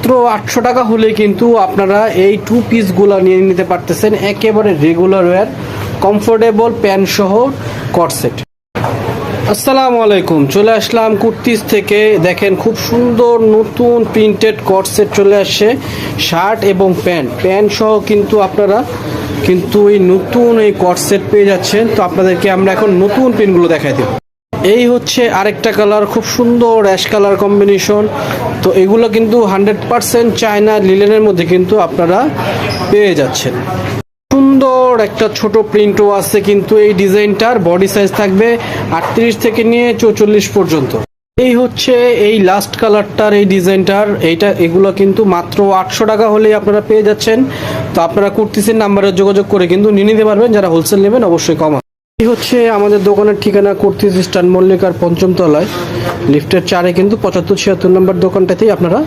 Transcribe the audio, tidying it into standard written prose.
মাত্র 800 টাকা হলে কিন্তু আপনারা এই টু পিসগুলো নিয়ে নিতে পারতেছেন, একেবারে রেগুলার ওয়্যার কমফোর্টেবল প্যান্ট সহ কট সেট। আসসালামু আলাইকুম, চলে আসলাম কুর্তিস থেকে। দেখেন খুব সুন্দর নতুন প্রিন্টেড কট সেট চলে আসছে, শার্ট এবং প্যান্ট সহ কিন্তু আপনারা কিন্তু এই নতুন এই কট সেট পেয়ে যাচ্ছেন। তো আপনাদেরকে আমরা এখন নতুন প্রিন্টগুলো দেখাই দেব। এই হচ্ছে আরেকটা কালার, খুব সুন্দর অ্যাশ কালার কম্বিনেশন। তো এগুলো কিন্তু 100% চায়না লিলেনের মধ্যে কিন্তু আপনারা পেয়ে যাচ্ছেন। সুন্দর একটা ছোট প্রিন্টও আছে, কিন্তু এই ডিজাইনটার বডি সাইজ থাকবে 38 থেকে নিয়ে 44 পর্যন্ত। এই হচ্ছে এই লাস্ট কালারটার এই ডিজাইনটার, এগুলো কিন্তু মাত্র 800 টাকা হলেই আপনারা পেয়ে যাচ্ছেন। তো আপনারা কুর্তিসের নাম্বারে যোগাযোগ করে কিন্তু নিয়ে নিতে পারবেন, যারা হোলসেল নেবেন অবশ্যই কম। এই হচ্ছে আমাদের দোকানের ঠিকানা, কুর্তিস স্টান মল্লিকার 5ম তলায়, লিফটের 4-এ কিন্তু 75-76 নম্বর দোকানটাতেই আপনারা